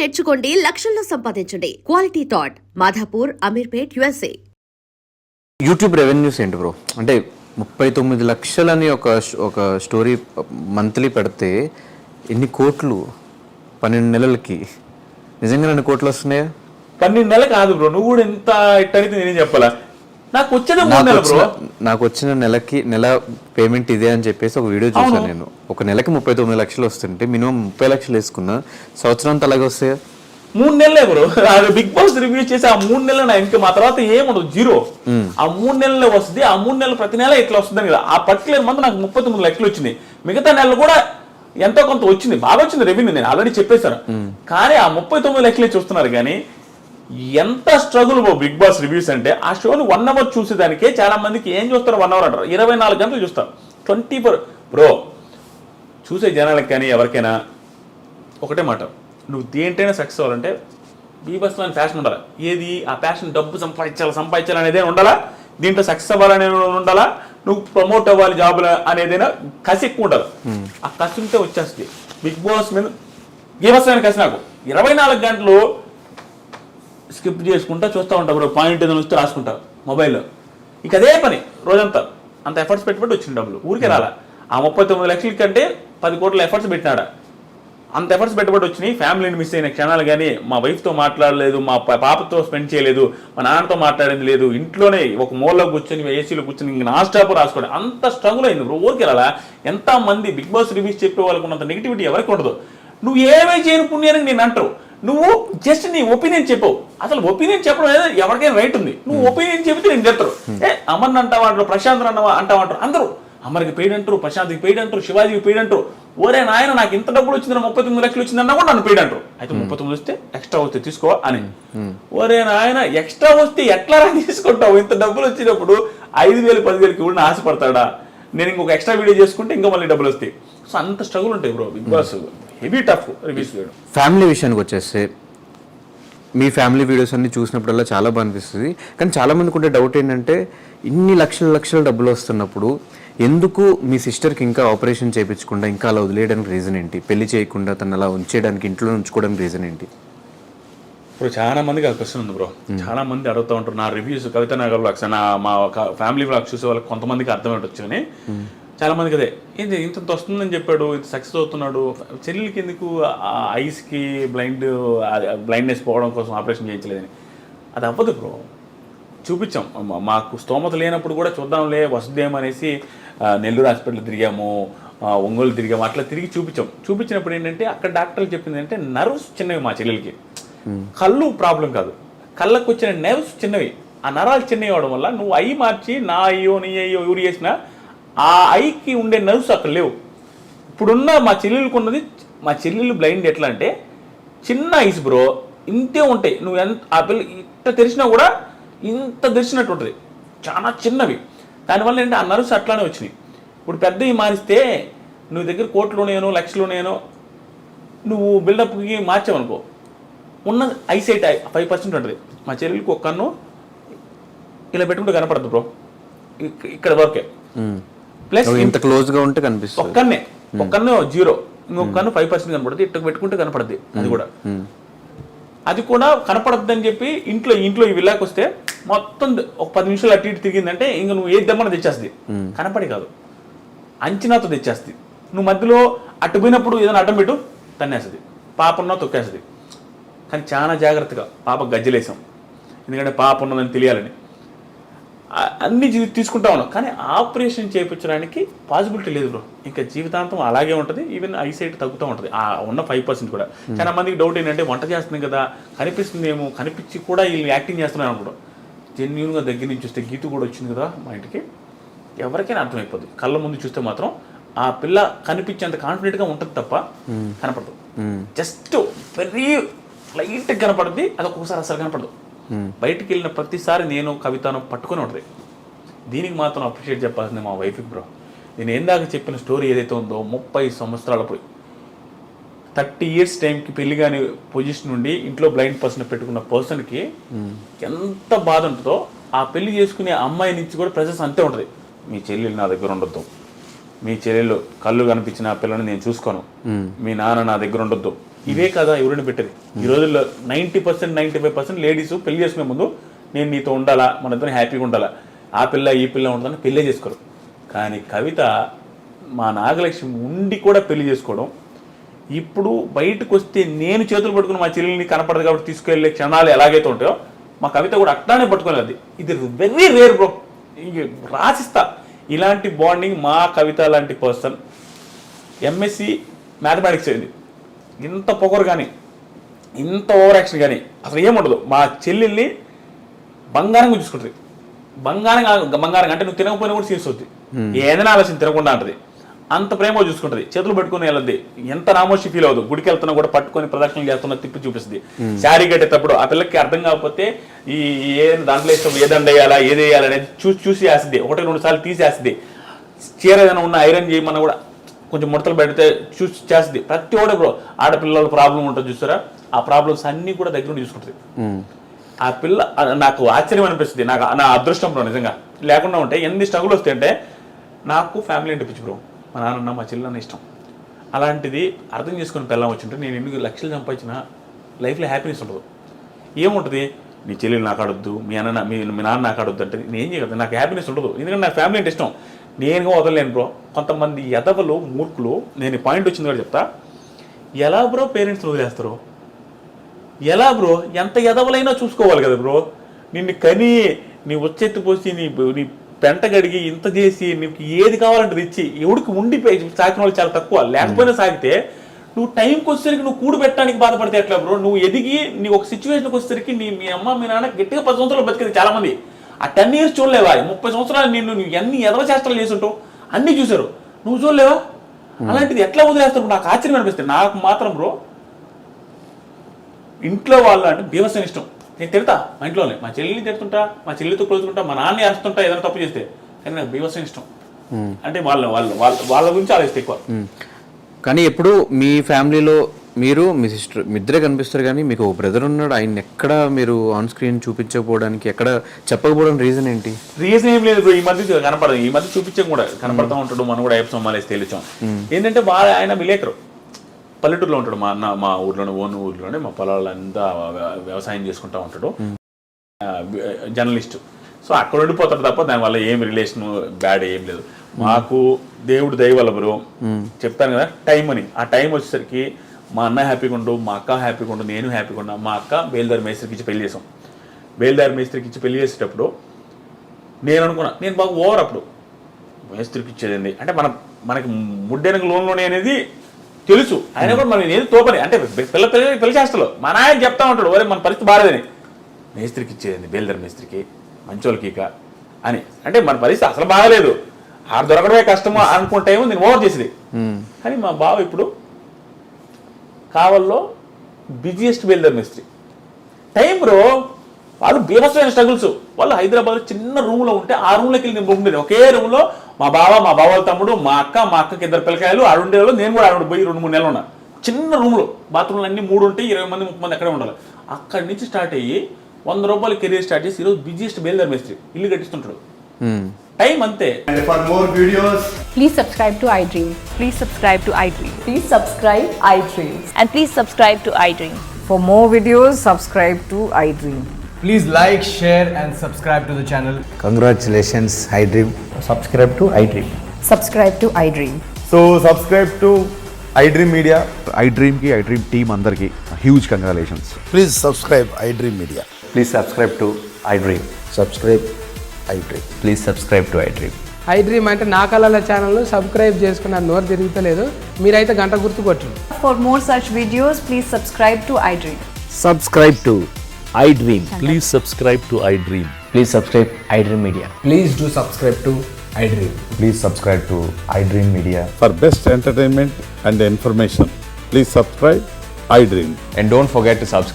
నేర్చుకోండి, లక్షల్లో సంపాదించండి. Quality thought Madhapur, Ameerpet, USA. YouTube revenues ఏంటి బ్రో? అంటే 39 లక్షలని ఒక స్టోరీ మంత్లీ పెడితే ఎన్ని కోట్లు 12 నెలలకి? నిజంగా ఎన్ని కోట్లు వస్తున్నాయా? 12 నెలలు కాదు బ్రో, నువ్వు కూడా ఎంత ఇట్టయితే నేనేం చెప్పాలా. నాకు వచ్చిన 3 నెలలు బ్రో. నాకు వచ్చిన నెల పేమెంట్ ఇదే అని చెప్పేసి ఒక వీడియో చూసాను నేను. ఒక నెలకి 39 లక్షలు వస్తుంటే మినిమం 30 లక్షలు వేసుకున్నా, సంవత్సరం అంతా అలాగే వస్తాయా? 3 నెలలే బ్రో. బిగ్ బాస్ రివ్యూ చేసి ఆ 3 నెలలు నా ఇంకా మా తర్వాత ఏముండదు, జీరో. ఆ 3 నెలల్లో వస్తుంది. ఆ 3 నెలలు ప్రతి నెల ఇట్లా వస్తుంది కదా. ఆ పర్టికులర్ మంత్ నాకు 39 లక్షలు వచ్చింది. మిగతా నెలలు కూడా ఎంతో కొంత వచ్చింది, బాగా వచ్చింది రెవెన్యూ, నేను ఆల్రెడీ చెప్పేశాను. కానీ ఆ 39 లక్షలే చూస్తున్నారు. కానీ ఎంత స్ట్రగుల్ బిగ్ బాస్ రివ్యూస్ అంటే, ఆ షోని 1 అవర్ చూసేదానికే చాలా మందికి ఏం చూస్తారు 1 అవర్ అంటారు, 24 గంటలు చూస్తారు. 24 బ్రో. చూసే జనాలకు కానీ ఎవరికైనా ఒకటే మాట, నువ్వు దేంటైనా సక్సెస్ అవ్వాలంటే బిగ్ బాస్లో అని ఫ్యాషన్ ఉండాలి. ఏది ఆ ప్యాషన్? డబ్బు సంపాదించాలి అనేదే ఉండాలా, దీంట్లో సక్సెస్ అవ్వాలనే ఉండాలా, నువ్వు ప్రమోట్ అవ్వాలి జాబులు అనేదైనా కసి ఎక్కువ ఉండాలి. ఆ కసి ఉంటే వచ్చేస్తుంది. బిగ్ బాస్ మీద బీభత్సమైన కసి నాకు. 24 గంటలు స్కిప్ చేసుకుంటా చూస్తూ ఉంటావు బ్రో. పాయింట్ ఏదైనా వస్తే రాసుకుంటా మొబైల్లో. ఇక అదే పని రోజంతా. అంత ఎఫర్ట్స్ పెట్టుబడి వచ్చిన డబ్బులు ఊరికే రాలా. ఆ 39 లక్షల కంటే 10 కోట్ల ఎఫర్ట్స్ పెట్టినాడా. అంత ఎఫర్ట్స్ పెట్టుబడి వచ్చినాయి. ఫ్యామిలీని మిస్ అయిన క్షణాలు కానీ, మా వైఫ్తో మాట్లాడలేదు, మా పాపతో స్పెండ్ చేయలేదు, మా నాన్నతో మాట్లాడేది లేదు, ఇంట్లోనే ఒక మూలలో కూర్చొని ఏసీలో కూర్చొని ఇంక నా స్టాప్ రాసుకోండి. అంత స్ట్రగుల్ అయింది బ్రో. ఊరికే రాలా. ఎంతమంది బిగ్ బాస్ రివ్యూస్ చెప్పే వాళ్ళకు ఉన్నంత నెగిటివిటీ ఎవరికి ఉండదు. నువ్వు ఏమై చేయని పుణ్యానికి నేను అంటారు, నువ్వు జస్ట్ నీ ఒపీనియన్ చెప్పవు. అసలు ఒపీనియన్ చెప్పడం అనేది ఎవరికైనా రైట్ ఉంది. నువ్వు ఒపీనియన్ చెబితే నేను చెప్తారు. అమర్ని అంటావా అంటారు, ప్రశాంత్ అంటారు, అందరూ అమర్కి పెయిడ్ అంటారు, ప్రశాంత్కి పెయిడ్ అంటారు, శివాజీకి పెయిడ్ అంటారు. ఓరే నాయన నాకు ఇంత డబ్బులు వచ్చింది, 39 లక్షలు వచ్చిందన్నా కూడా నన్ను పెయిడ్ అంటారు. అయితే 39 వస్తే ఎక్స్ట్రా వస్తే తీసుకో అని. ఓరే నాయన ఎక్స్ట్రా వస్తే ఎట్లా తీసుకుంటావు? ఇంత డబ్బులు వచ్చినప్పుడు 5,000 10,000కి కూడా ఆశపడతాడా? నేను ఇంకొక ఎక్స్ట్రా వీడియో చేసుకుంటే ఇంకా మళ్ళీ డబ్బులు వస్తాయి. సో అంత స్ట్రగుల్ ఉంటాయి bro Bigg Boss. Heavy tough reviews చేయడం. ఫ్యామిలీ విషయానికి వచ్చేస్తే, మీ ఫ్యామిలీ వీడియోస్ అన్ని చూసినప్పుడల్లా చాలా బాగా అనిపిస్తుంది. కానీ చాలా మందికి ఉండే డౌట్ ఏంటంటే, ఇన్ని లక్షల డబ్బులు వస్తున్నప్పుడు ఎందుకు మీ సిస్టర్కి ఇంకా ఆపరేషన్ చేయించకుండా ఇంకా అలా వదిలేయడానికి రీజన్ ఏంటి? పెళ్లి చేయకుండా తను అలా ఉంచేయడానికి, ఇంట్లో ఉంచుకోవడానికి రీజన్ ఏంటి? ఇప్పుడు చాలా మందికి ఆ క్వశ్చన్ ఉంది బ్రో. చాలా మంది అడుగుతూ ఉంటారు. నా రివ్యూస్, కవిత నగర్ వ్లాగ్స్, మా ఫ్యామిలీ వ్లాగ్స్ చూసే వాళ్ళకి కొంతమందికి అర్థమవుతొచ్చు. అని చాలా మందికి అదే, ఏంటి ఇంత వస్తుందని చెప్పాడు, ఇంత సక్సెస్ అవుతున్నాడు, చెల్లెలకి ఎందుకు ఐస్కి బ్లైండ్నెస్ పోవడం కోసం ఆపరేషన్ చేయించలేదని. అది అవ్వదు బ్రో. చూపించాం. మాకు స్తోమత లేనప్పుడు కూడా చూద్దాంలే వస్తుందేమనేసి నెల్లూరు హాస్పిటల్ తిరిగాము, ఒంగోలు తిరిగాము, అట్లా తిరిగి చూపించినప్పుడు ఏంటంటే అక్కడ డాక్టర్లు చెప్పింది అంటే నర్వ్స్ చిన్నవి మా చెల్లెలకి. కళ్ళు ప్రాబ్లం కాదు, కళ్ళకు వచ్చిన నర్వ్స్ చిన్నవి. ఆ నరాలు చిన్నవి అవడం వల్ల నువ్వు ఐ మార్చి నా అయ్యో నీ అయ్యో ఎవరు చేసినా ఆ ఐకి ఉండే నర్వ్స్ అక్కడ లేవు. ఇప్పుడున్న మా చెల్లెలకు ఉన్నది, మా చెల్లెలు బ్లైండ్ ఎట్లా అంటే చిన్న ఐస్ బ్రో, ఇంతే ఉంటాయి. నువ్వు ఎంత ఆ పిల్ల ఇంత తెరిచినా కూడా ఇంత తెరిచినట్టు ఉంటుంది, చాలా చిన్నవి. దానివల్ల ఏంటంటే ఆ నర్వ్స్ అట్లానే వచ్చినాయి. ఇప్పుడు పెద్దవి మారిస్తే నువ్వు దగ్గర కోట్లునేనో లక్షలునేనో నువ్వు బిల్డప్కి మార్చావనుకో, ఉన్న ఐసైట్ 5% ఉంటుంది. మా చెల్లెలకి ఒక కన్ను ఇలా పెట్టుకుంటే కనపడదు బ్రో, ఇక్కడ వరకే. ప్లస్ ఇంత క్లోజ్గా ఉంటే కనిపిస్తుంది. ఒక్క కన్ను 0, ఇంకొక కన్ను 5% కనపడుతుంది. ఇట్లా పెట్టుకుంటే కనపడుద్ది. అది కూడా కనపడద్దు అని చెప్పి ఇంట్లో ఈ విల్లాకి వస్తే మొత్తం ఒక 10 నిమిషాలు అటు ఇటు తిరిగిందంటే ఇంక నువ్వు ఏది దమ్మని తెచ్చేస్తుంది. కనపడి కాదు, అంచనాతో తెచ్చేస్తుంది. నువ్వు మధ్యలో అటు పోయినప్పుడు ఏదైనా అడ్డం పెట్టు తన్నేస్తుంది, పాప ఉన్నా తొక్కేస్తుంది. కానీ చాలా జాగ్రత్తగా పాప గజ్జలేసాం, ఎందుకంటే పాప ఉన్నదని తెలియాలని అన్ని తీసుకుంటా ఉన్నాం. కానీ ఆపరేషన్ చేయించడానికి పాసిబిలిటీ లేదు బ్రో. ఇంకా జీవితాంతం అలాగే ఉంటుంది. ఈవెన్ ఐసైట్ తగ్గుతూ ఉంటుంది ఆ ఉన్న 5% కూడా. చాలా మందికి డౌట్ ఏంటంటే వంట చేస్తుంది కదా, కనిపిస్తుందేమో, కనిపించి కూడా వీళ్ళు యాక్టింగ్ చేస్తున్నారు అనుకోవడం. జెన్యూన్గా దగ్గర నుంచి చూస్తే గీతు కూడా వచ్చింది కదా మా ఇంటికి, ఎవరికైనా అర్థమైపోద్ది. కళ్ళ ముందు చూస్తే మాత్రం ఆ పిల్ల కనిపించేంత కాన్ఫిడెంట్గా ఉంటుంది తప్ప కనపడదు. జస్ట్ వెరీ లైట్గా కనపడుద్ది, అది ఒక్కొక్కసారి అసలు కనపడదు. బయటికి వెళ్ళిన ప్రతిసారి నేను కవితను పట్టుకొని ఉంటుంది. దీనికి మాత్రం అప్రిషియేట్ చెప్పాల్సింది మా వైఫ్కి బ్రో. నేను ఏందాక చెప్పిన స్టోరీ ఏదైతే ఉందో 30 సంవత్సరాలప్పుడు 30 ఇయర్స్ టైంకి పెళ్లి కాని పొజిషన్ నుండి ఇంట్లో బ్లైండ్ పర్సన్ పెట్టుకున్న పర్సన్కి ఎంత బాధ ఉంటుందో ఆ పెళ్లి చేసుకునే అమ్మాయి నుంచి కూడా ప్రెసెన్స్ అంతే ఉంటుంది. మీ చెల్లెలు నా దగ్గర ఉండొద్దు, మీ చెల్లెలు కళ్ళు కనిపించిన ఆ పిల్లని నేను చూసుకోను, మీ నాన్న నా దగ్గర ఉండొద్దు, ఇవే కదా ఎవరైనా పెట్టేది ఈ రోజుల్లో 90% 95% లేడీస్ పెళ్లి చేసుకునే ముందు నేను నీతో ఉండాలా మన ఇద్దరం హ్యాపీగా ఉండాలా ఆ పిల్ల ఈ పిల్ల ఉండాలని పెళ్ళే చేసుకోరు. కానీ కవిత మా నాగలక్ష్మి ఉండి కూడా పెళ్లి చేసుకోవడం, ఇప్పుడు బయటకు వస్తే నేను చేతులు పట్టుకుని మా చెల్లెల్ని కనపడదు కాబట్టి తీసుకెళ్లే క్షణాలు ఎలాగైతే ఉంటాయో మా కవిత కూడా అట్లానే పట్టుకోలేదు. ఇది వెరీ రేర్ బ్రో, రాసిస్తా ఇలాంటి బాండింగ్. మా కవిత లాంటి పర్సన్ ఎంఎస్సి మ్యాథమెటిక్స్ అయింది, ఇంత పొగరు కానీ ఇంత ఓవర్ యాక్షన్ కానీ అసలు ఏముండదు. మా చెల్లెల్ని బంగారంగా చూసుకుంటుంది. బంగారం అంటే నువ్వు తినకపోయినా కూడా తీసుకోవచ్చు, ఏదైనా ఆలోచన తినకుండా అంటది. అంత ప్రేమ చూసుకుంటుంది, చేతులు పట్టుకుని వెళ్ళద్ది. ఎంత నామోషి ఫీల్ అవ్వదు. గుడికి వెళ్తున్నా కూడా పట్టుకొని ప్రదక్షిణలు చేస్తున్నా తిప్పి చూపిస్తుంది. శారీ కట్టేటప్పుడు ఆ పిల్లకి అర్థం కాకపోతే ఈ దాంట్లో ఇష్టం ఏదండ వేయాలా ఏది వేయాలి అనేది చూసి వేస్తుంది. 1-2 సార్లు తీసేస్తుంది. చీర ఏదైనా ఉన్న ఐరన్ చేయమన్నా కూడా కొంచెం ముడతలు పెడితే చూసి చేస్తుంది. ప్రతి ఒక్కటి బ్రో ఆడపిల్లల ప్రాబ్లం ఉంటుంది చూసారా, ఆ ప్రాబ్లమ్స్ అన్ని కూడా దగ్గర నుండి చూసుకుంటుంది. ఆ పిల్ల నాకు ఆశ్చర్యం అనిపిస్తుంది. నాకు నా అదృష్టం బ్రో నిజంగా. లేకుండా ఉంటే ఎన్ని స్ట్రగుల్ వస్తాయంటే నాకు ఫ్యామిలీ అంటే పిచ్చి బ్రో. మా నాన్న మా చెల్లెన్న ఇష్టం. అలాంటిది అర్థం చేసుకుని పిల్లం వచ్చింటే నేను ఎన్ని లక్షలు సంపాదించిన లైఫ్లో హ్యాపీనెస్ ఉండదు. ఏముంటుంది, నీ చెల్లెలు నాకు ఆడొద్దు, మీ నాన్న నాకు ఆడొద్దు అంటే నేను ఏం చేయగలను, నాకు హ్యాపీనెస్ ఉండదు. ఎందుకంటే నాకు ఫ్యామిలీ అంటే ఇష్టం. నేనుగా వదలలేను బ్రో. కొంతమంది ఎదవలు మూర్ఖులు, నేను పాయింట్ వచ్చింది కూడా చెప్తా, ఎలా బ్రో పేరెంట్స్ వదిలేస్తారు? ఎలా బ్రో? ఎంత ఎదవలైనా చూసుకోవాలి కదా బ్రో. నిన్ను కని నీ వచ్చెత్తి పోసి నీ పెంట గడిగి ఇంత చేసి నీకు ఏది కావాలంటే ఇచ్చి ఎవడికి ఉండిపోయి సాకిన వాళ్ళు చాలా తక్కువ. లేకపోయినా సాగితే నువ్వు టైంకి వచ్చేసరికి నువ్వు కూడు పెట్టడానికి బాధపడితే ఎట్లా బ్రో? నువ్వు ఎదిగి నీ ఒక సిచ్యువేషన్కి వచ్చేసరికి మీ అమ్మ మీ నాన్న గట్టిగా 10 సంవత్సరాలు బతికేది చాలా మంది. ఆ 10 years చూడలేవా? 30 సంవత్సరాలు నువ్వు ఎన్ని ఎదవ చేష్టలు చేసుంటావు అన్నీ చూసారు, నువ్వు చూడలేవా? అలాంటిది ఎట్లా వదిలేస్తారు? నాకు ఆశ్చర్యం అనిపిస్తుంది. నాకు మాత్రం బ్రో ఇంట్లో వాళ్ళు అంటే బీభత్సం ఇష్టం. నేను తిడతా మా ఇంట్లోనే, మా చెల్లిని తిడుతుంటా, మా చెల్లితో కొలుచుకుంటా, మా నాన్న వేస్తుంటా ఏదైనా తప్పు చేస్తే. కానీ నాకు బీభత్సం ఇష్టం. అంటే వాళ్ళ గురించి ఆలోచిస్తే ఎక్కువ. కానీ ఎప్పుడు మీ ఫ్యామిలీలో మీరు మీ సిస్టర్ మీ ఇద్దరే కనిపిస్తారు, కానీ మీకు ఒక బ్రదర్ ఉన్నాడు. ఆయన ఎక్కడ మీరు ఆన్ స్క్రీన్ చూపించకపోవడానికి, ఎక్కడ చెప్పకపోవడం రీజన్ ఏంటి? రీజన్ ఏం లేదు. ఈ మధ్య కనపడదు, ఈ మధ్య చూపించడం కూడా కనపడతా ఉంటాడు. మనం కూడా ఐఎఫ్ సొమ్మాలేసి తేలిచాం. ఏంటంటే ఆయన విలేకరు, పల్లెటూరులో ఉంటాడు. మా అన్న మా ఊర్లోనే ఊర్లోనే మా పొలాలంతా వ్యవసాయం చేసుకుంటూ ఉంటాడు. జర్నలిస్టు. సో అక్కడ ఉండిపోతాడు తప్ప దానివల్ల ఏం రిలేషన్ బ్యాడ్ ఏం లేదు. మాకు దేవుడు దయ వల్ల బ్రో చెప్తాను కదా టైం అని. ఆ టైం వచ్చేసరికి మా అన్న హ్యాపీగా ఉండు, మా అక్క హ్యాపీగా ఉండు, నేను హ్యాపీగా ఉన్నా. మా అక్క బేల్దారి మేస్త్రికి ఇచ్చి పెళ్లి చేసాం. బేల్దారి మేస్త్రికి ఇచ్చి పెళ్లి చేసేటప్పుడు నేను అనుకున్నా, నేను బాగా ఓవర్ అప్పుడు మేస్త్రికి ఇచ్చేది అంటే మనకి ముడ్డెనక లోన్లోనే అనేది తెలుసు. ఆయన కూడా మనం ఏది తోపని అంటే పిల్ల చేస్తలో మా నాయన చెప్తా ఉంటాడు, ఒరే మన పరిస్థితి బాగాలేదని. మేస్త్రికి ఇచ్చేది బేల్దారి మేస్త్రికి మంచోళ్ళకి ఇక అని. అంటే మన పరిస్థితి అసలు బాగాలేదు, ఆడ దొరకడమే కష్టమో అనుకుంటేమో నేను ఓవర్ చేసేది. కానీ మా బావ ఇప్పుడు కావల్లో బిజియెస్ట్ బేల్దారి మేస్త్రి. టైం బ్రో వాళ్ళు బీభత్సమైన స్ట్రగుల్స్. వాళ్ళు హైదరాబాద్లో చిన్న రూమ్లో ఉంటే ఆ రూమ్లోకి వెళ్ళి నేను ఉండేది. ఒకే రూమ్లో మా బావ, మా బావ తమ్ముడు, మా అక్కకి 2 పిల్లకాయలు ఆడుండేవాళ్ళు. నేను కూడా ఆడు పోయి 2-3 నెలలు ఉన్నా. చిన్న రూమ్లో బాత్రూమ్లు అన్ని 3 ఉంటాయి, 20 మంది 30 మంది అక్కడే ఉండాలి. అక్కడి నుంచి స్టార్ట్ అయ్యి 100 రూపాయలు కెరీర్ స్టార్ట్ చేసి ఈరోజు బిజియెస్ట్ బేల్దారి మేస్త్రి, ఇల్లు కట్టిస్తుంటాడు. టైం అంతే. For more videos, please subscribe to iDream. Please subscribe to iDream. Please subscribe iDream. And please subscribe to iDream. For more videos, subscribe to iDream. please like, share and subscribe to the channel. Congratulations, iDream. Subscribe to iDream. Subscribe to iDream. So subscribe to iDream Media. iDream team andarki huge congratulations. Please subscribe iDream Media. Please subscribe to iDream. Subscribe iDream. Please subscribe to iDream. iDream అంటే నా కళల ఛానల్ను subscribe చేసుకున్న నోరు తిరుగుతలేదు, మీరైతే గంట గుర్తు కొట్టండి. For more such videos, please subscribe to iDream. Subscribe to iDream. Please subscribe to iDream. Please subscribe iDream Media. Please do subscribe to iDream. Please subscribe to iDream Media. For best entertainment and information, please subscribe iDream. And don't forget to subscribe